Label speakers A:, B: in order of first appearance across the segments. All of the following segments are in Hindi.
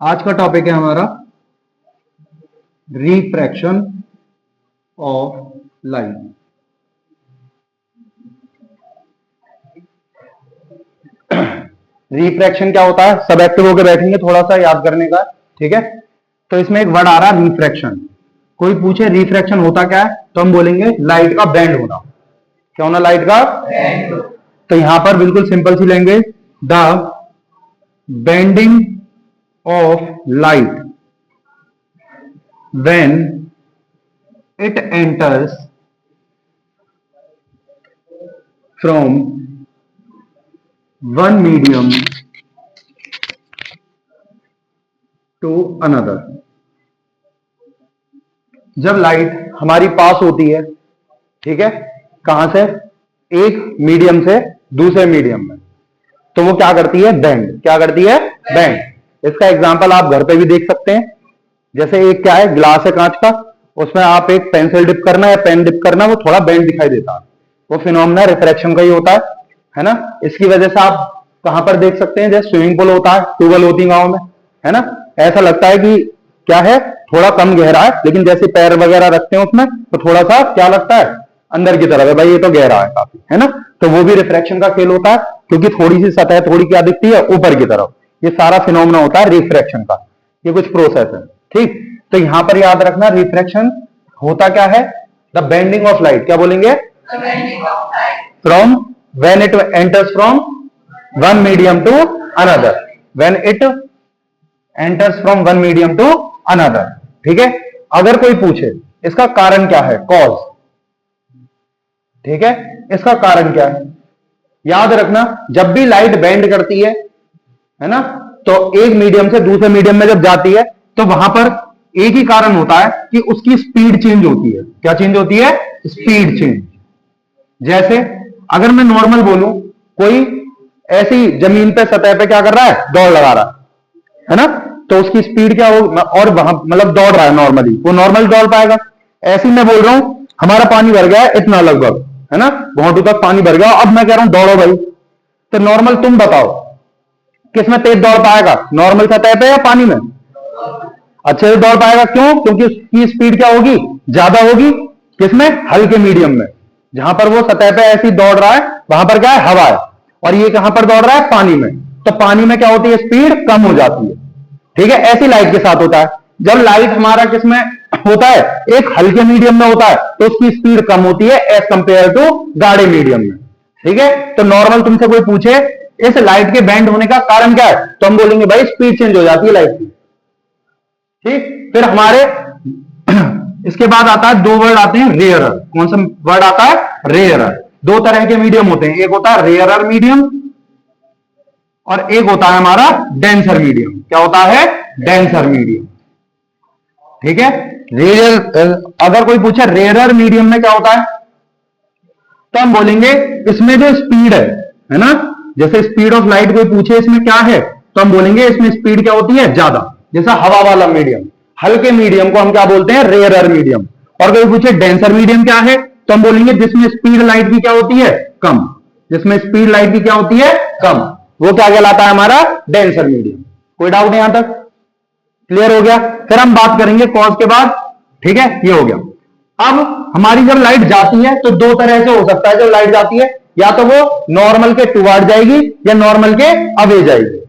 A: आज का टॉपिक है हमारा रिफ्रैक्शन ऑफ लाइट। रिफ्रैक्शन क्या होता है, सब एक्टिव होकर बैठेंगे, थोड़ा सा याद करने का, ठीक है। तो इसमें एक वर्ड आ रहा है रिफ्रैक्शन। कोई पूछे रिफ्रैक्शन होता क्या है तो हम बोलेंगे लाइट का बैंड होना। क्या होना? लाइट का बैंड। तो यहां पर बिल्कुल सिंपल सी language, the bending of light when it enters from one medium to another। जब लाइट हमारी पास होती है, ठीक है, कहां से? एक मीडियम से दूसरे मीडियम में, तो वो क्या करती है? बेंड। क्या करती है? बेंड। इसका एग्जांपल आप घर पे भी देख सकते हैं। जैसे एक क्या है, ग्लास है कांच का, उसमें आप एक पेंसिल डिप करना या पेन डिप करना, वो थोड़ा बेंड दिखाई देता है, वो फिनोमेना रिफ्रैक्शन का ही होता है ना। इसकी वजह से आप कहां पर देख सकते हैं, जैसे स्विमिंग पूल होता है, ट्यूबवेल होती है गांव में, है ना, ऐसा लगता है कि क्या है, थोड़ा कम गहरा है, लेकिन जैसे पैर वगैरह रखते हैं उसमें तो थोड़ा सा क्या लगता है, अंदर की तरफ है, भाई ये तो गहरा है काफी, है ना। तो वो भी रिफ्रैक्शन का खेल होता है, क्योंकि थोड़ी सी सतह थोड़ी क्या दिखती है, ऊपर की तरफ। ये सारा फिनोमेना होता है रिफ्रैक्शन का, ये कुछ प्रोसेस है, ठीक। तो यहां पर याद रखना, रिफ्रैक्शन होता क्या है? The bending of light. क्या बोलेंगे? From when it enters from one medium to another. When it enters from one medium to another, ठीक है। अगर कोई पूछे इसका कारण क्या है, कॉज, ठीक है, इसका कारण क्या है, याद रखना, जब भी लाइट बेंड करती है ना, तो एक मीडियम से दूसरे मीडियम में जब जाती है तो वहां पर एक ही कारण होता है कि उसकी स्पीड चेंज होती है। क्या चेंज होती है? Speed change. जैसे अगर मैं नॉर्मल बोलूं, कोई ऐसी जमीन पे सतह पे क्या कर रहा है, दौड़ लगा रहा है ना, तो उसकी स्पीड क्या हो, और वहां मतलब दौड़ रहा है नॉर्मली, वो नॉर्मल दौड़ पाएगा। ऐसे मैं बोल रहा हूं हमारा पानी भर गया है इतना लगभग, है ना, घोंटू तक पानी भर गया, अब मैं कह रहा हूं दौड़ो भाई, तो नॉर्मल तुम बताओ किसमें तेज दौड़ पाएगा, नॉर्मल सतह पे या पानी में? अच्छे से दौड़ पाएगा। क्यों? क्योंकि उसकी स्पीड क्या होगी, ज्यादा होगी। किसमें? हल्के मीडियम में। जहां पर वो सतह पे ऐसी दौड़ रहा है वहां पर क्या है, हवा है, और ये कहां पर दौड़ रहा है, पानी में, तो पानी में क्या होती है, स्पीड कम हो जाती है, ठीक है। ऐसी लाइट के साथ होता है, जब लाइट हमारा किसमें होता है, एक हल्के मीडियम में होता है, तो उसकी स्पीड कम होती है एज कंपेयर टू गाढ़े मीडियम में, ठीक है। तो नॉर्मल तुमसे कोई पूछे इस लाइट के बैंड होने का कारण क्या है, तो हम बोलेंगे भाई स्पीड चेंज हो जाती है लाइट की, ठीक। फिर हमारे इसके बाद आता है, दो वर्ड आते हैं रेयरर। कौन सा वर्ड आता है? रेयरर। दो तरह के मीडियम होते हैं, एक होता है रेयरर मीडियम और एक होता है हमारा डेंसर मीडियम। क्या होता है? डेंसर मीडियम, ठीक है। रेयर, अगर कोई पूछे रेयरर मीडियम में क्या होता है, तो हम बोलेंगे इसमें जो स्पीड है ना, जैसे स्पीड ऑफ लाइट कोई पूछे इसमें क्या है, तो हम बोलेंगे इसमें स्पीड क्या होती है, ज्यादा। जैसा हवा वाला मीडियम, हल्के मीडियम को हम क्या बोलते हैं, रेयरर मीडियम। और कोई पूछे डेंसर मीडियम क्या है, तो हम बोलेंगे जिसमें स्पीड लाइट की क्या होती है, कम। जिसमें स्पीड लाइट की क्या होती है, कम, वो क्या कहलाता है, हमारा डेंसर मीडियम। कोई डाउट यहां तक? क्लियर हो गया। फिर हम बात करेंगे कॉज के बाद, ठीक है, ये हो गया। अब हमारी जब लाइट जाती है तो दो तरह से हो सकता है, जब लाइट जाती है या तो वो नॉर्मल के टुवर्ड जाएगी या नॉर्मल के अवे जाएगी,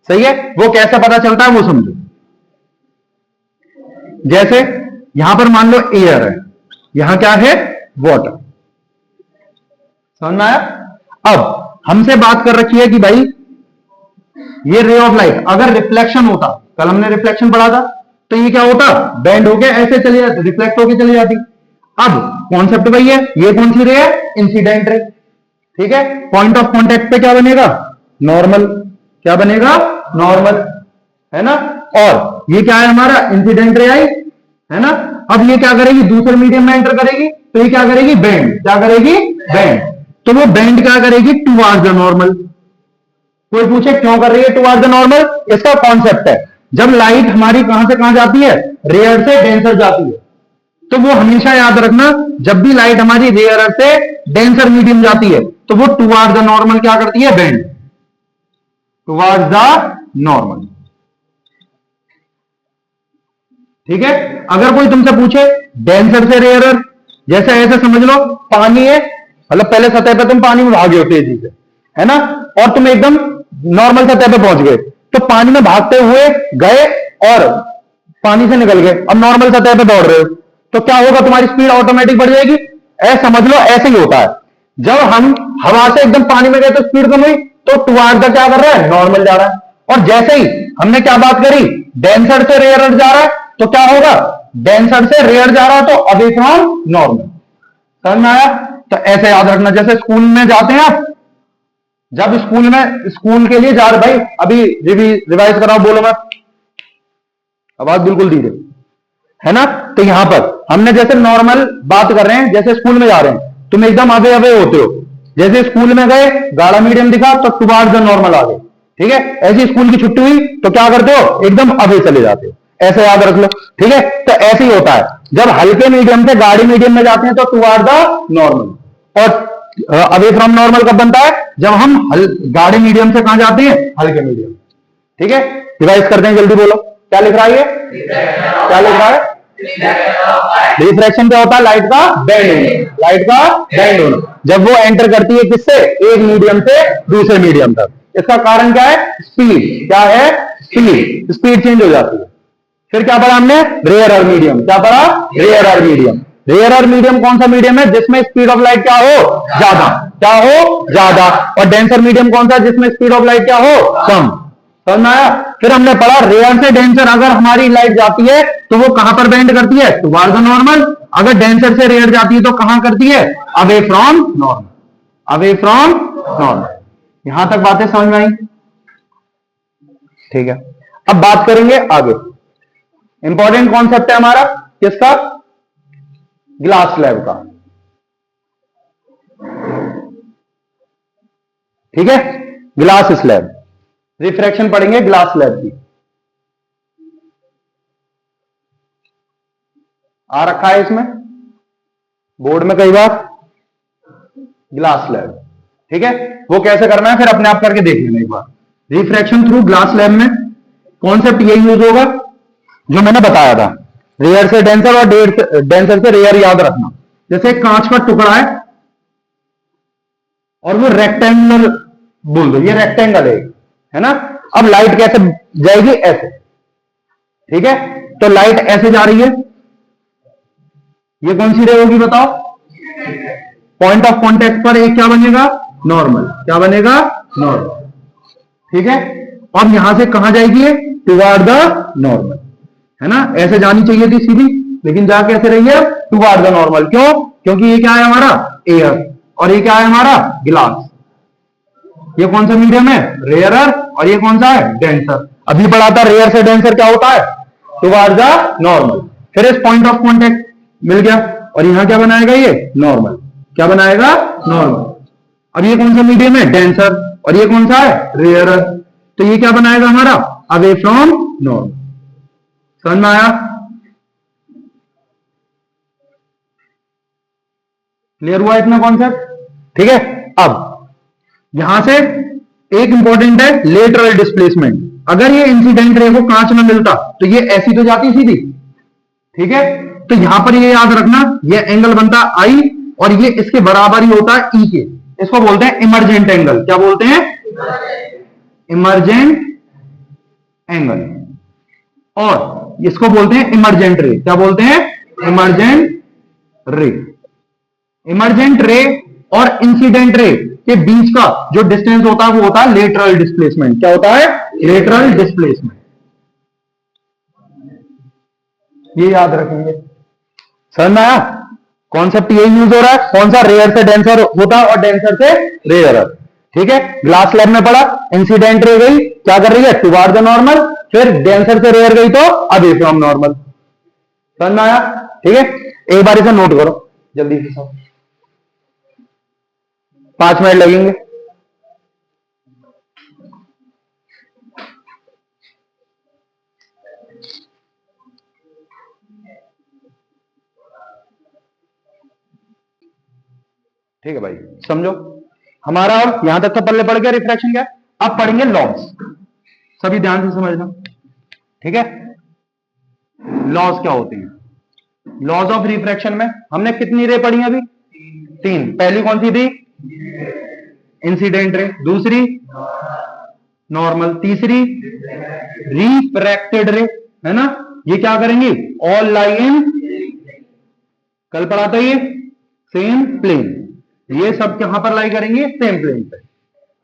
A: सही है। वो कैसे पता चलता है वो समझो। जैसे यहां पर मान लो एयर है, यहां क्या है, वाटर, समझ में आया। अब हमसे बात कर रखी है कि भाई ये रे ऑफ लाइट अगर रिफ्लेक्शन होता, कल हमने रिफ्लेक्शन पढ़ा था, तो ये क्या होता, बेंड होके ऐसे चले जाती, रिफ्लेक्ट होके चली जाती। अब कॉन्सेप्ट वही है, ये कौन सी रे है, इंसिडेंट रे, ठीक है। पॉइंट ऑफ कॉन्टेक्ट पे क्या बनेगा, नॉर्मल। क्या बनेगा, नॉर्मल, है ना। और ये क्या है हमारा, इंसिडेंट रे आई, है ना। अब ये क्या करेगी, दूसरे मीडियम में एंटर करेगी, तो ये क्या करेगी, बेंड। क्या करेगी, बेंड। तो वो बेंड क्या करेगी, टुवर्ड्स द नॉर्मल। कोई पूछे क्यों कर रही है टुवर्ड्स द नॉर्मल, इसका कॉन्सेप्ट है, जब लाइट हमारी कहां से कहां जाती है, रेयर से डेंसर जाती है, तो वो हमेशा याद रखना, जब भी लाइट हमारी रेयर से डेंसर मीडियम जाती है तो वो टुवर्ड्स द नॉर्मल क्या करती है, बेंड, टुवर्ड्स द नॉर्मल। ठीक है। अगर कोई तुमसे पूछे डेंसर से रेयरर, जैसे ऐसे समझ लो पानी है, मतलब पहले सतह पे तुम पानी में भागे हो तेजी से, है ना, और तुम एकदम नॉर्मल सतह पे पहुंच गए, तो पानी में भागते हुए गए और पानी से निकल गए, अब नॉर्मल सतह पे दौड़ रहे हो, तो क्या होगा, तुम्हारी स्पीड ऑटोमेटिक बढ़ जाएगी। ऐसा समझ लो, ऐसे ही होता है। जब हम हवा से एकदम पानी में गए तो स्पीड कम हुई, तो टुवार्ड द क्या कर रहा है, नॉर्मल जा रहा है। और जैसे ही हमने क्या बात करी, डेंसर से रेयर जा रहा है, तो क्या होगा, डेंसर से रेयर जा रहा है तो अवे फ्रॉम नॉर्मल। समझ में आया। तो ऐसे याद रखना, जैसे स्कूल में जाते हैं आप, जब स्कूल के लिए जा रहे, भाई अभी रिवाइज कराओ, बोलो मत, आवाज बिल्कुल धीरे, है ना। तो यहां पर हमने जैसे नॉर्मल बात कर रहे हैं, जैसे स्कूल में जा रहे हैं तुम एकदम अवे अवे होते हो, जैसे स्कूल में गए गाढ़ा मीडियम दिखा तो टुवार्ड द नॉर्मल आ गए, ठीक है। ऐसी स्कूल की छुट्टी हुई तो क्या करते हो, एकदम अवे चले जाते हो, ऐसे याद रख लो, ठीक है। तो ऐसे ही होता है, जब हल्के मीडियम से गाढ़े मीडियम में जाते हैं तो टुवार्ड द नॉर्मल। और अवे फ्रॉम नॉर्मल कब बनता है, जब हम गाढ़े मीडियम से कहां जाते हैं, हल्के मीडियम, ठीक है। रिवाइज करते हैं, जल्दी बोलो क्या लिख रहा है, क्या लिख रहा है। रिफ्रैक्शन क्या होता है, लाइट का बेंड होना, लाइट का बेंड होना, जब वो एंटर करती है किससे, एक मीडियम से दूसरे मीडियम तक। इसका कारण क्या है, स्पीड, क्या है, स्पीड, स्पीड चेंज हो जाती है। फिर क्या पढ़ा हमने, रेयर मीडियम, क्या पढ़ा, रेयर मीडियम। रेयर मीडियम कौन सा मीडियम है, जिसमें स्पीड ऑफ लाइट क्या हो, ज्यादा, क्या हो, ज्यादा। और डेंसर मीडियम कौन सा, जिसमें स्पीड ऑफ लाइट क्या हो, कम। समझ में आया। फिर हमने पढ़ा रेयर से डेंसर अगर हमारी लाइट जाती है तो वो कहां पर बेंड करती है, टुवार्ड द नॉर्मल। अगर डेंसर से रेयर जाती है तो कहां करती है, away from normal, away from normal. यहां तक बातें समझ में आई, ठीक है। अब बात करेंगे आगे, इंपॉर्टेंट कॉन्सेप्ट है हमारा किसका, ग्लास स्लैब का, ठीक है। ग्लास स्लैब, रिफ्रैक्शन पढ़ेंगे ग्लास स्लैब की, आ रखा है इसमें बोर्ड में कई बार, ग्लास स्लैब, ठीक है। वो कैसे करना है फिर अपने आप करके देख लेना एक बार। रिफ्रैक्शन थ्रू ग्लास स्लैब में कॉन्सेप्ट यही यूज होगा जो मैंने बताया था, रेयर से डेंसर और डेंसर से रेयर याद रखना। जैसे कांच का टुकड़ा है और वो रेक्टेंगुलर बोल दो, ये रेक्टेंगल है ना। अब लाइट कैसे जाएगी, ऐसे, ठीक है। तो लाइट ऐसे जा रही है, ये कौन सी रे होगी बताओ, पॉइंट ऑफ कांटेक्ट पर एक क्या बनेगा, नॉर्मल, क्या बनेगा, नॉर्मल, ठीक है। अब यहां से कहां जाएगी ये, टुवार्ड द नॉर्मल, है ना। ऐसे जानी चाहिए थी सीधी, लेकिन जा कैसे रही है, टुवार्ड द नॉर्मल। क्यों, क्योंकि ये क्या है हमारा, एयर, और ये क्या है हमारा, ग्लास। ये कौन सा मीडियम है, रेयरर, और ये कौन सा है, डेंसर। अभी पढ़ा था रेयर से डेंसर क्या होता है, टुवार्ड द नॉर्मल। फिर इस पॉइंट ऑफ कांटेक्ट मिल गया, और यहां क्या बनाएगा, ये नॉर्मल, क्या बनाएगा, नॉर्मल। अब ये कौन सा मीडियम है, डेंसर, और ये कौन सा है, रेयरर, तो ये क्या बनाएगा हमारा, अवे फ्रॉम नॉर्मल। समझ में आया, क्लियर हुआ इतना कॉन्सेप्ट, ठीक है। अब यहां से एक इंपॉर्टेंट है लेटरल डिस्प्लेसमेंट। अगर ये इंसिडेंट रे को कांच में मिलता तो ये ऐसी तो जाती सीधी, ठीक है। तो यहां पर ये याद रखना, ये एंगल बनता है आई, और ये इसके बराबर ही होता है ई के। इसको बोलते हैं इमरजेंट एंगल, क्या बोलते हैं, इमरजेंट एंगल। और इसको बोलते हैं इमरजेंट रे, क्या बोलते हैं, इमरजेंट रे। इमरजेंट रे और इंसिडेंट रे के बीच का जो डिस्टेंस होता है वो होता है लेटरल डिस्प्लेसमेंट। क्या होता है, लेटरल डिस्प्लेसमेंट, ये याद रखेंगे। समझ में आया, कॉन्सेप्ट यही यूज हो रहा है। कौन सा, रेयर से डेंसर होता है और डेंसर से रेयर, ठीक है। ग्लास स्लैब में पड़ा, इंसिडेंट रे गई, क्या कर रही है, टुवार्ड द नॉर्मल, फिर डेंसर से रेयर गई तो अवे फ्रॉम नॉर्मल। समझ में आया, ठीक है। एक बार इसे नोट करो जल्दी से, सब 5 मिनट लगेंगे। ठीक है भाई, समझो हमारा, और यहां तक तो पल्ले पड़ गया रिफ्रैक्शन क्या। अब पढ़ेंगे लॉस, सभी ध्यान से समझना, ठीक है। लॉज क्या होते हैं? लॉज ऑफ रिफ्रैक्शन में हमने कितनी रे पढ़ी अभी? 3। पहली कौन सी थी? Incident ray. दूसरी नॉर्मल। तीसरी रिफ्रैक्टेड रे, है ना? ये क्या करेंगी? ऑल लाई इन, कल पढ़ा था ये, सेम प्लेन। ये सब कहां पर लाई करेंगे? सेम प्लेन पे।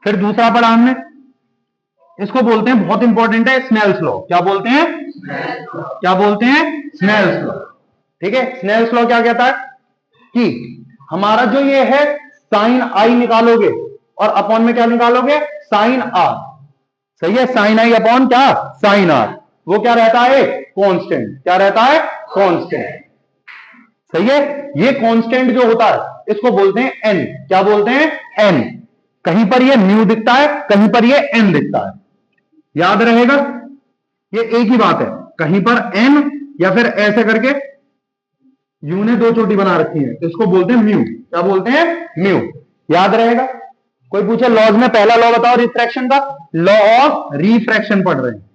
A: फिर दूसरा पढ़ा हमने, इसको बोलते हैं, बहुत इंपॉर्टेंट है, स्नेल्स लॉ। क्या बोलते हैं? क्या बोलते हैं? Snell's law. ठीक है, स्नेल्स लॉ क्या कहता है कि हमारा जो ये है साइन आई निकालोगे और अपॉन में क्या निकालोगे? Sine R. सही है, साइन आई अपॉन क्या? Sine R. वो क्या रहता है? कांस्टेंट। क्या रहता है? कांस्टेंट। सही है, ये कांस्टेंट जो होता है इसको बोलते हैं एन। क्या बोलते हैं? एन। कहीं पर ये म्यू दिखता है, कहीं पर ये एन दिखता है। याद रहेगा, ये एक ही बात है, कहीं पर एन या फिर ऐसे करके यू ने 2 चोटी बना रखी है, इसको बोलते हैं म्यू। क्या बोलते हैं? म्यू। याद रहेगा। कोई पूछे लॉज में पहला लॉ बताओ रिफ्रैक्शन का, लॉ ऑफ रिफ्रैक्शन पढ़ रहे हैं।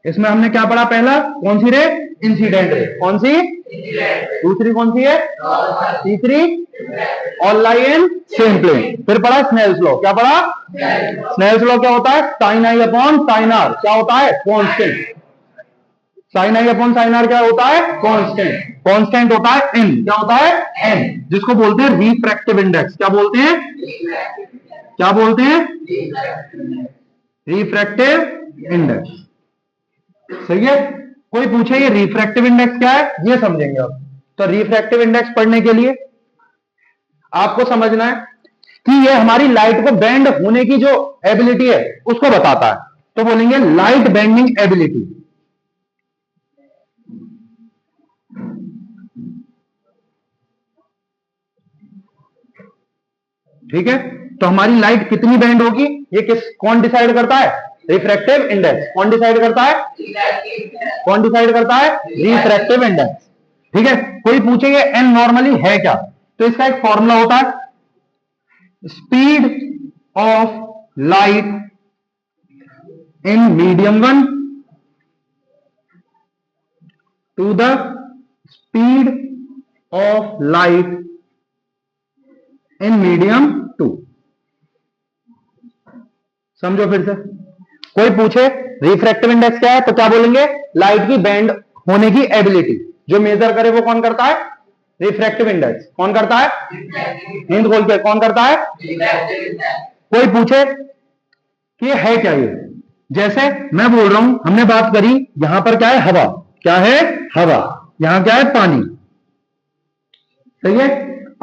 A: इसमें हमने क्या पढ़ा? पहला कौन सी रे? Incident ray. कौन सी? दूसरी कौन सी है? तीसरी all lie in same plane. फिर पढ़ा स्नेल्स लॉ। क्या पढ़ा? स्नेल्स लॉ क्या होता है? Sine I upon sine R क्या होता है? Constant. Sine I upon sine R क्या होता है? कांस्टेंट। कांस्टेंट होता है एन। क्या होता है? एन, जिसको बोलते हैं रिफ्रैक्टिव इंडेक्स। क्या बोलते हैं? क्या बोलते हैं? Refractive index. सही है। कोई पूछे ये रिफ्रैक्टिव इंडेक्स क्या है, ये समझेंगे आप। तो रिफ्रैक्टिव इंडेक्स पढ़ने के लिए आपको समझना है कि ये हमारी लाइट को बेंड होने की जो एबिलिटी है उसको बताता है। तो बोलेंगे लाइट बेंडिंग एबिलिटी। ठीक है, तो हमारी लाइट कितनी बेंड होगी ये कौन डिसाइड करता है? Refractive index. कौन डिसाइड करता है? कौन डिसाइड करता है? Refractive index. ठीक है, कोई पूछे ये एन नॉर्मली है क्या, तो इसका एक फॉर्मूला होता है, speed of light in medium 1 to the speed of light in medium 2। समझो फिर से। कोई पूछे रिफ्रैक्टिव इंडेक्स क्या है, तो क्या बोलेंगे? लाइट की बेंड होने की एबिलिटी। जो मेजर करे वो कौन करता है? Refractive index. कौन करता है? नींद खोल के, कौन करता है? कोई पूछे कि है क्या ये, जैसे मैं बोल रहा हूं, हमने बात करी यहां पर क्या है? हवा। क्या है? हवा। यहां क्या है? पानी। सही है।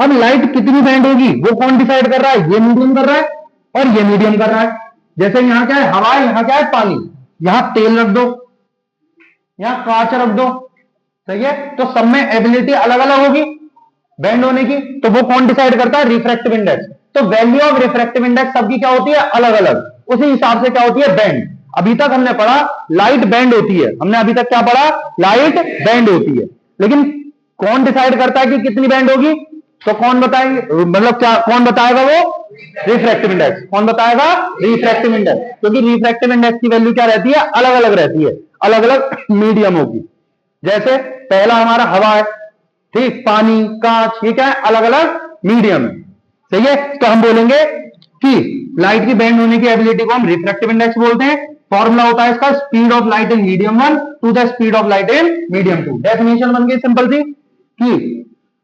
A: अब लाइट कितनी बेंड होगी वो कौन डिसाइड कर रहा है? ये मीडियम कर रहा है और ये मीडियम कर रहा है। जैसे यहां क्या है? हवा है, यहां क्या है? पानी। यहां तेल रख दो, यहां कांच रख दो। सही है, तो सब में एबिलिटी अलग अलग होगी बेंड होने की। तो वो कौन डिसाइड करता है? Refractive index. तो वैल्यू ऑफ रिफ्रैक्टिव इंडेक्स सबकी क्या होती है? अलग अलग। उसी हिसाब से क्या होती है? बेंड। अभी तक हमने पढ़ा लाइट बेंड होती है, हमने अभी तक क्या पढ़ा? लाइट बेंड होती है। लेकिन कौन डिसाइड करता है कि कितनी बेंड होगी? तो कौन बताएंगे, मतलब क्या कौन बताएगा? वो रिफ्रैक्टिव इंडेक्स। कौन बताएगा? Refractive index. क्योंकि रिफ्रैक्टिव इंडेक्स की वैल्यू क्या रहती है? अलग अलग रहती है, अलग अलग मीडियमों की। जैसे पहला हमारा हवा है, ठीक, पानी, कांच, ये क्या है? अलग अलग मीडियम है। सही है, तो हम बोलेंगे कि लाइट की बेंड होने की एबिलिटी को हम रिफ्रैक्टिव इंडेक्स बोलते हैं। फॉर्मूला होता है इसका, speed of light in medium 1 to the speed of light in medium 2। Definition बन गई सिंपल सी कि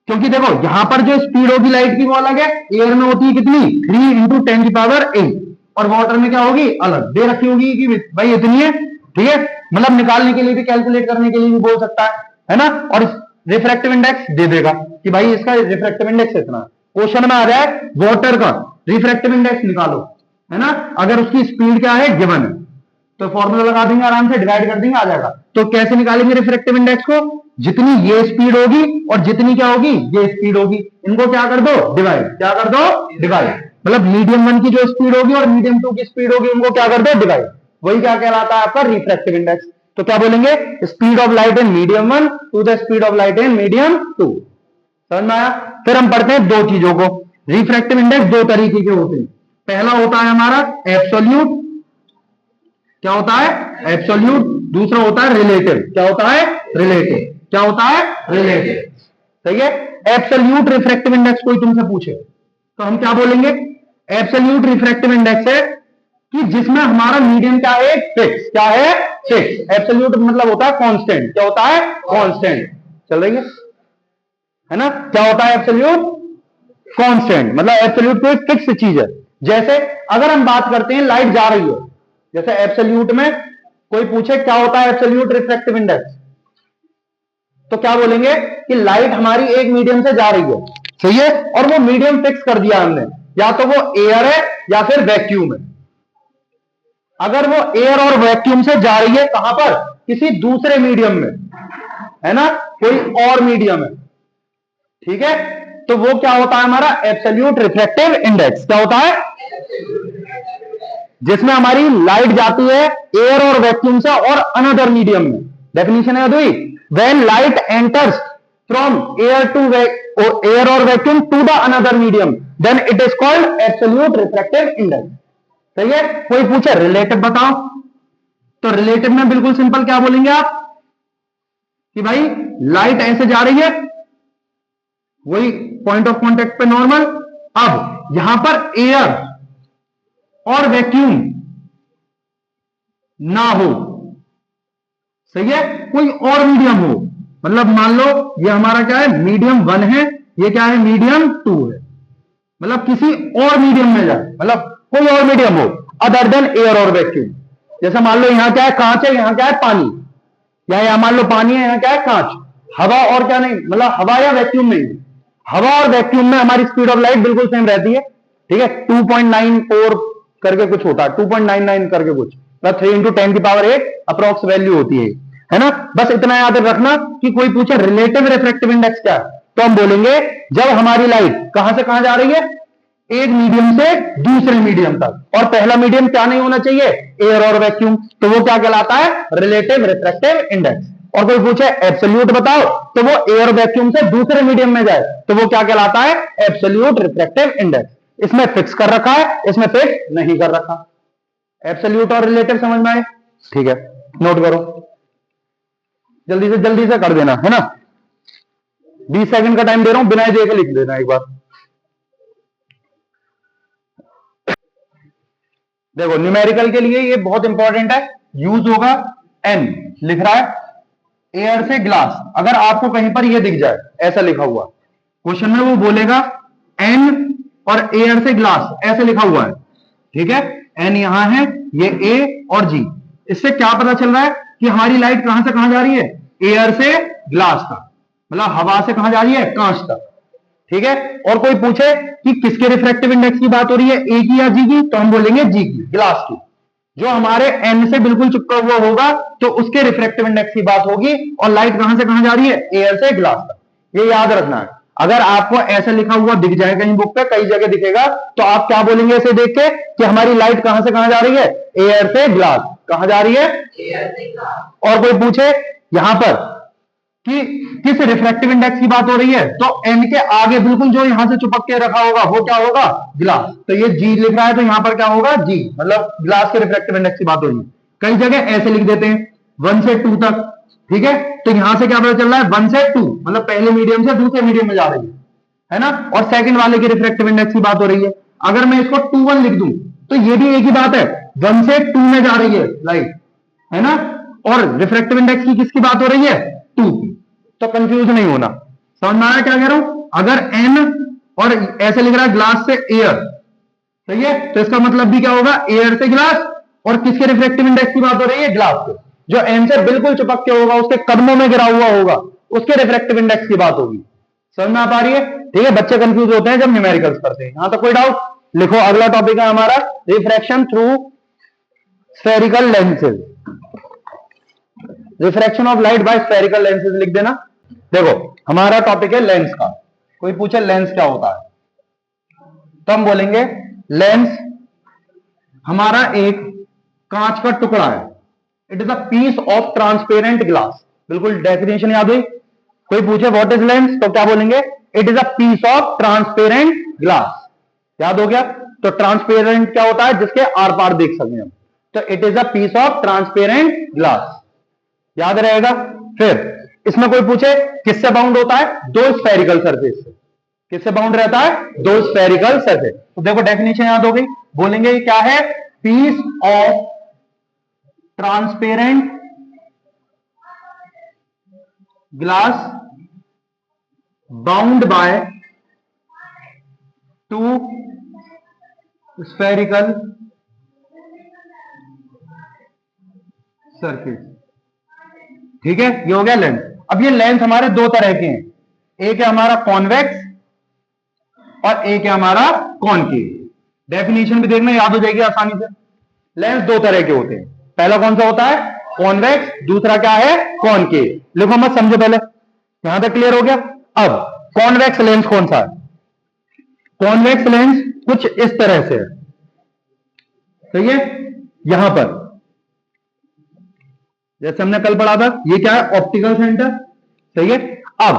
A: क्योंकि देखो यहां पर जो स्पीड होगी लाइट की वो अलग है। एयर में होती है कितनी? 3 × 10⁸, और वाटर में क्या होगी? अलग दे रखी होगी कि भाई इतनी है। ठीक है, मतलब निकालने के लिए भी, कैलकुलेट करने के लिए भी बोल सकता है ना। और रिफ्रैक्टिव इंडेक्स दे देगा कि भाई इसका रिफ्रैक्टिव इंडेक्स इतना। क्वेश्चन में आ जाए वाटर का रिफ्रैक्टिव इंडेक्स निकालो, है ना, अगर उसकी स्पीड क्या है? गिवन है, तो फॉर्मूला लगा देंगे, आराम से डिवाइड कर देंगे, आ जाएगा। तो कैसे निकालेंगे रिफ्रैक्टिव इंडेक्स को? जितनी ये स्पीड होगी और जितनी क्या होगी? ये स्पीड होगी, इनको क्या कर दो? डिवाइड। क्या कर दो? डिवाइड। मतलब मीडियम 1 की जो स्पीड होगी और मीडियम 2 की स्पीड होगी, उनको क्या कर दो? डिवाइड। वही क्या कहलाता है? आपका रिफ्रैक्टिव इंडेक्स। तो क्या बोलेंगे? Speed of light in medium 1 to the speed of light in medium 2। समझ में आया? फिर हम पढ़ते हैं दो चीजों को। रिफ्रैक्टिव इंडेक्स दो तरीके के होते हैं। पहला होता है हमारा एब्सोल्यूट, क्या होता है? एब्सोल्यूट। दूसरा होता है रिलेटिव। क्या होता है? रिलेटिव। क्या होता है? रिलेटिव। सही है। एब्सोल्यूट रिफ्रैक्टिव इंडेक्स कोई तुमसे पूछे तो हम क्या बोलेंगे? एब्सोल्यूट रिफ्रैक्टिव इंडेक्स है कि जिसमें हमारा मीडियम क्या है? फिक्स। क्या है? फिक्स। एब्सोल्यूट मतलब होता है कांस्टेंट। क्या होता है? कांस्टेंट। चल रही है ना? क्या होता है एब्सोल्यूट? कांस्टेंट। मतलब एब्सोल्यूट कोई फिक्स चीज है। जैसे अगर हम बात करते हैं लाइट जा रही है, जैसे एब्सोल्यूट में कोई पूछे क्या होता है एब्सोल्यूट रिफ्रैक्टिव इंडेक्स, तो क्या बोलेंगे कि लाइट हमारी एक मीडियम से जा रही है, सही है, और वो मीडियम फिक्स कर दिया हमने, या तो वो एयर है या फिर वैक्यूम है। अगर वो एयर और वैक्यूम से जा रही है कहां पर? किसी दूसरे मीडियम में, है ना, कोई और मीडियम है, ठीक है, तो वो क्या होता है हमारा? Absolute refractive index. क्या होता है? जिसमें हमारी लाइट जाती है एयर और वैक्यूम से और अनदर मीडियम में। डेफिनेशन है अदुई, when light enters from air to air और vacuum to the another medium then it is called absolute refractive index. सही है। कोई पूछे रिलेटिव बताओ, तो रिलेटिव में बिल्कुल सिंपल क्या बोलेंगे आप कि भाई लाइट ऐसे जा रही है, वही पॉइंट ऑफ कांटेक्ट पे नॉर्मल। अब यहां पर एयर और वैक्यूम ना हो, सही है, कोई और मीडियम हो, मतलब मान लो ये हमारा क्या है? मीडियम 1 है, ये क्या है? मीडियम 2 है, मतलब किसी और मीडियम में जाए, मतलब कोई और मीडियम हो अदर देन एयर और वैक्यूम। जैसे मान लो यहां क्या है? कांच है, यहां क्या है? पानी। या यहां मान लो पानी है, यहां क्या है? कांच। हवा और क्या नहीं, मतलब हवा या वैक्यूम नहीं है। हवा और वैक्यूम में हमारी स्पीड ऑफ लाइट बिल्कुल सेम रहती है, ठीक है, 2.94 करके कुछ होता है, 2.99 करके कुछ, मतलब 3 × 10⁸ अप्रोक्स वैल्यू होती है ना। बस इतना याद रखना कि कोई पूछे रिलेटिव रिफ्रैक्टिव इंडेक्स क्या है, तो हम बोलेंगे जब हमारी लाइट कहां से कहां जा रही है? एक मीडियम से दूसरे मीडियम तक, और पहला मीडियम क्या नहीं होना चाहिए? एयर और वैक्यूम, तो वो क्या कहलाता है? Relative refractive index. और कोई पूछे एब्सोल्यूट बताओ, तो वो एयर वैक्यूम से दूसरे मीडियम में जाए, तो वो क्या कहलाता है? Absolute refractive index. इसमें फिक्स कर रखा है, इसमें फिक्स नहीं कर रखा। एब्सोल्यूट और रिलेटिव समझ में आए? ठीक है, नोट करो, जल्दी से कर देना, है ना। 20 सेकंड का टाइम दे रहा हूं, बिना देखे लिख देना एक बार। देखो न्यूमेरिकल के लिए ये बहुत इंपॉर्टेंट है, यूज होगा। एन लिख रहा है एयर से ग्लास, अगर आपको कहीं पर ये दिख जाए ऐसा लिखा हुआ क्वेश्चन में, वो बोलेगा एन और एयर से ग्लास ऐसे लिखा हुआ है, ठीक है, एन यहां है, ये ए और जी। इससे क्या पता चल रहा है कि हमारी लाइट कहां से कहां जा रही है? एयर से ग्लास तक, मतलब हवा से कहां जा रही है? कांच तक, ठीक है। और कोई पूछे कि किसके रिफ्रैक्टिव इंडेक्स की बात हो रही है, ए की या जी की, तो हम बोलेंगे जी की, ग्लास की। जो हमारे एन से बिल्कुल चिपका हुआ होगा तो उसके रिफ्रैक्टिव इंडेक्स की बात होगी, और लाइट कहां से कहां जा रही है? एयर से ग्लास तक। ये याद रखना है। अगर आपको ऐसा लिखा हुआ दिख जाए कहीं बुक पे, कई जगह दिखेगा, तो आप क्या बोलेंगे इसे देख के कि हमारी लाइट कहां से कहां जा रही है? एयर से ग्लास। कहां जा रही है? एयर से ग्लास। और कोई पूछे यहां पर कि किस रिफ्रैक्टिव इंडेक्स की बात हो रही है, तो एन के आगे बिल्कुल जो यहां से चिपक के रखा होगा वो क्या होगा? ग्लास। तो ये जी लिख रहा है, तो यहां पर क्या होगा? जी, मतलब ग्लास के रिफ्रैक्टिव इंडेक्स की बात हो रही है। कई जगह ऐसे लिख देते हैं 1 से 2 तक, ठीक है, तो यहां से क्या पता चल रहा है? 1 से 2, मतलब पहले मीडियम से दूसरे मीडियम में जा रही है ना, और सेकंड वाले के रिफ्रैक्टिव इंडेक्स की बात हो रही है। अगर मैं इसको 2:1 लिख दूं तो ये भी एक ही बात है, 1 से 2 में जा रही है लाइट, है ना, और रिफ्रैक्टिव इंडेक्स की किसकी बात हो रही है? 2 की। तो कंफ्यूज नहीं होना, समझ में आया क्या कह रहा हूं? अगर एन और ऐसे लिख रहा है ग्लास से एयर, सही है, तो इसका मतलब भी क्या होगा? एयर से ग्लास, और किसके रिफ्रैक्टिव इंडेक्स की बात हो रही है? ग्लास के। जो एन से बिल्कुल चिपक के होगा, उसके कदमों में गिरा हुआ होगा, उसके रिफ्रैक्टिव इंडेक्स की बात होगी। समझ में आ पा रही है? ठीक है, बच्चे कंफ्यूज होते हैं जब न्यूमेरिकल्स करते हैं। यहां तक कोई डाउट? लिखो, अगला टॉपिक है हमारा refraction through spherical lenses. Refraction of light by spherical lenses लिख देना। देखो हमारा टॉपिक है लेंस का। कोई पूछे लेंस क्या होता है, तो हम बोलेंगे लेंस हमारा एक कांच का टुकड़ा है। It is a piece of transparent glass. बिल्कुल डेफिनेशन याद हुई? कोई पूछे व्हाट इज लेंस, तो क्या बोलेंगे? It is a piece of transparent glass. याद हो गया? तो ट्रांसपेरेंट क्या होता है? जिसके आर पार देख सकें हम। तो it is a piece of transparent glass, याद रहेगा। फिर इसमें कोई पूछे किससे बाउंड होता है, दो स्फेरिकल सरफेस से। किससे बाउंड रहता है, दो स्फेरिकल सरफेस। तो देखो डेफिनेशन याद हो गई, बोलेंगे क्या है, piece of transparent glass bound by two spherical surface. ठीक है, ये हो गया लेंथ। अब ये लेंथ हमारे दो तरह के हैं, एक है हमारा कॉन्वेक्स और एक है हमारा कॉनकेव। डेफिनेशन भी देखना, याद हो जाएगी आसानी से। लेंस दो तरह के होते हैं, पहला कौन सा होता है, कॉन्वेक्स, दूसरा क्या है, कॉनकेव। लिखो मत, समझो पहले, यहां तक क्लियर हो गया। अब कॉन्वेक्स लेंस कौन सा है, कॉन्वेक्स लेंस कुछ इस तरह से है, सही है। यहां पर जैसे हमने कल पढ़ा था, ये क्या है, ऑप्टिकल सेंटर, सही है। अब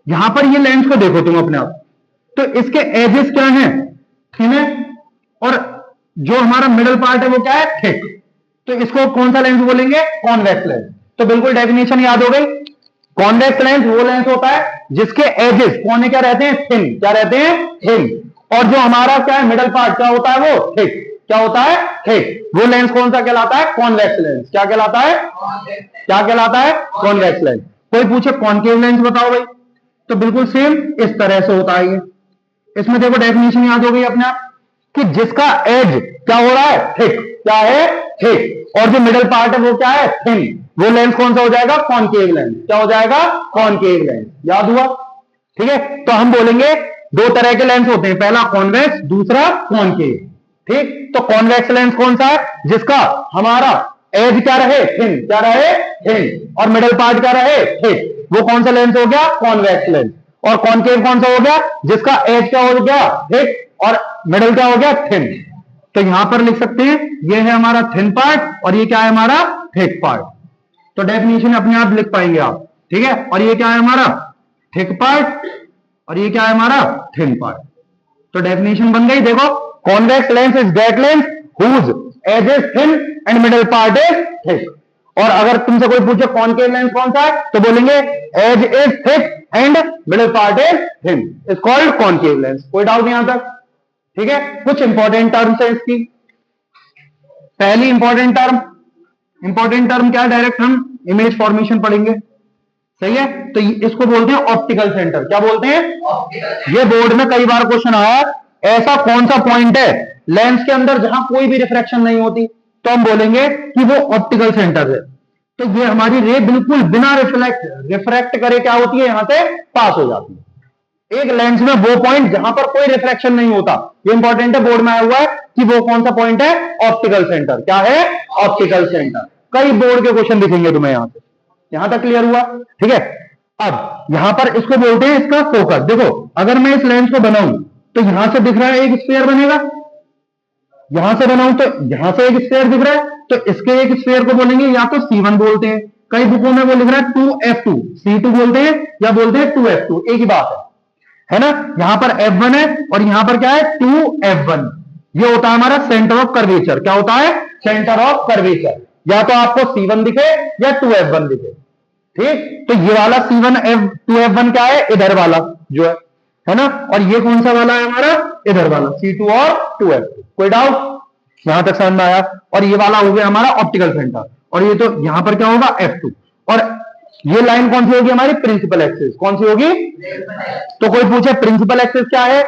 A: यहां पर ये लेंस को देखो तुम अपने आप, तो इसके एजेस क्या हैं, थिन है, और जो हमारा मिडल पार्ट है वो क्या है, थिक। तो इसको कौन सा लेंस बोलेंगे, कॉन्वेक्स लेंस। तो बिल्कुल डेफिनेशन याद हो गई। कॉन्वेक्स लेंस वो लेंस होता है जिसके एजेस कोने क्या रहते हैं, थिन, क्या रहते हैं, थिन, और जो हमारा क्या है, मिडल पार्ट क्या होता है, वो थिक, क्या होता है, थिक। वो लेंस कौन सा कहलाता है, कॉन्वेक्स लेंस। क्या कहलाता है, क्या कहलाता है, कॉन्वेक्स लेंस। कोई पूछे कॉनकेव लेंस बताओ भाई, तो बिल्कुल सेम इस तरह से होता है ये। इसमें देखो डेफिनेशन याद हो गई अपने आप, कि जिसका एज क्या हो रहा है, थिक, क्या है, थिक, और जो मिडल पार्ट है वो क्या है, थिन, वो लेंस कौन सा हो जाएगा, कॉनकेव लेंस। क्या हो जाएगा, कॉनकेव लेंस। याद हुआ, ठीक है। तो हम बोलेंगे दो तरह के लेंस होते हैं, पहला कॉन्वेक्स, दूसरा कॉनकेव। ठीक, तो कॉन्वेक्स लेंस कौन सा है, जिसका हमारा एज क्या रहे, थिन, क्या रहे, थिन, और मिडल पार्ट क्या रहे, थिक, वो कौन सा लेंस हो गया, कॉन्वेक्स लेंस। और कॉनकेव कौन सा हो गया, जिसका एज क्या हो गया, थिक, और मिडल क्या हो गया, थिन। तो यहां पर लिख सकते हैं, ये है हमारा थिन पार्ट और ये क्या है, हमारा थिक पार्ट। तो डेफिनेशन अपने आप लिख पाएंगे आप, ठीक है। और ये क्या है, हमारा थिक पार्ट, और ये क्या है, हमारा थिन पार्ट। तो डेफिनेशन बन गई, देखो, convex lens is that lens whose edge is thin and middle part is thick. और अगर तुमसे कोई पूछे कॉनकेव लेंस कौन सा है, तो बोलेंगे edge is thick and middle part is thin, is called concave lens. कोई डाउट यहां तक, ठीक है। कुछ इंपॉर्टेंट टर्म्स है इसकी। पहली इंपॉर्टेंट टर्म क्या है, डायरेक्ट हम इमेज फॉर्मेशन पढ़ेंगे, सही है। तो इसको बोलते हैं ऑप्टिकल सेंटर। क्या बोलते हैं, ये बोर्ड में कई बार क्वेश्चन आया, ऐसा कौन सा पॉइंट है लेंस के अंदर जहां कोई भी रिफ्रैक्शन नहीं होती, तो हम बोलेंगे कि वो ऑप्टिकल सेंटर है। तो ये हमारी रे बिल्कुल बिना रिफ्रैक्ट करे क्या होती है, यहां से पास हो जाती है। एक लेंस में वो पॉइंट जहां पर कोई रिफ्रैक्शन नहीं होता, ये इंपॉर्टेंट है, बोर्ड में आया हुआ है कि वो कौन सा पॉइंट है, ऑप्टिकल सेंटर। क्या है, ऑप्टिकल सेंटर। कई बोर्ड के क्वेश्चन दिखेंगे तुम्हें यहां से। यहां तक क्लियर हुआ, ठीक है। अब यहां पर इसको बोलते हैं इसका फोकस। देखो, अगर मैं इस लेंस को बनाऊं तो यहां से दिख रहा है एक स्फीयर बनेगा, यहां से बनाऊं तो यहां से एक स्फीयर दिख रहा है, तो इसके एक स्फीयर को बोलेंगे या तो C1 बोलते हैं, कई बुकों में वो लिख रहा है 2F2, C2 बोलते हैं या बोलते हैं 2F2, एक ही बात है ना। यहां पर F1 है और यहां पर क्या है, 2F1। ये होता है हमारा सेंटर ऑफ कर्वेचर। क्या होता है, सेंटर ऑफ कर्वेचर। या तो आपको C1 दिखे या 2F1 दिखे, ठीक। तो ये वाला C1 2F1 क्या है, इधर वाला जो है ना, और ये कौन सा वाला है हमारा, इधर वाला C2 और 2F2। कोई डाउट यहां तक समझ में आया। और ये वाला हो गया हमारा ऑप्टिकल सेंटर, और ये तो यहां पर क्या होगा, F2। और ये लाइन कौन सी होगी हमारी, प्रिंसिपल एक्सिस। कौन सी होगी, तो कोई पूछे प्रिंसिपल एक्सिस क्या है,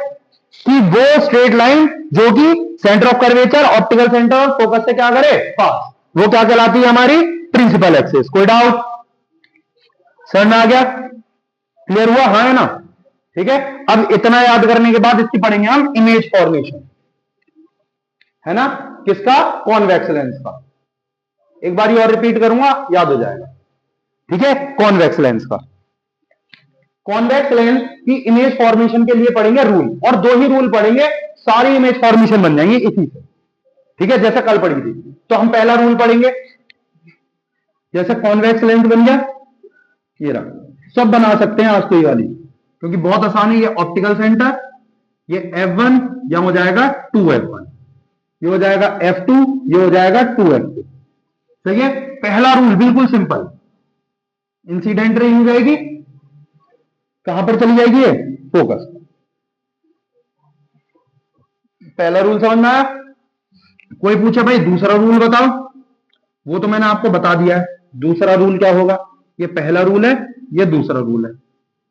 A: कि वो स्ट्रेट लाइन जो कि centre of curvature, optical centre और फोकस से क्या करे, पास, वो क्या कहलाती है, हमारी प्रिंसिपल एक्सिस। कोई डाउट समझ में आ गया, क्लियर हुआ, हाँ है ना, ठीक है। अब इतना याद करने के बाद इसकी पढ़ेंगे हम इमेज फॉर्मेशन, है ना, किसका, कॉन्वेक्स लेंस का। एक बार और रिपीट करूंगा, याद हो जाएगा, ठीक है। कॉन्वेक्स लेंस का, कॉन्वेक्स लेंस की इमेज फॉर्मेशन के लिए पढ़ेंगे रूल, और दो ही रूल पढ़ेंगे, सारी इमेज फॉर्मेशन बन जाएंगे इसी से, ठीक है, जैसे कल पढ़ी थी। तो हम पहला रूल पढ़ेंगे, जैसे कॉन्वेक्स लेंस बन गया, ये रहा, सब बना सकते हैं आज तो ये वाली, क्योंकि बहुत आसान है। ये ऑप्टिकल सेंटर, ये F1 या हो जाएगा 2F1, ये हो जाएगा F2, ये हो जाएगा 2F2। सही है, पहला रूल बिल्कुल सिंपल, इंसिडेंट रे हो जाएगी, कहां पर चली जाएगी, ये फोकस। पहला रूल समझ में आया। कोई पूछे भाई दूसरा रूल बताओ, वो तो मैंने आपको बता दिया है। दूसरा रूल क्या होगा, ये पहला रूल है, ये दूसरा रूल है।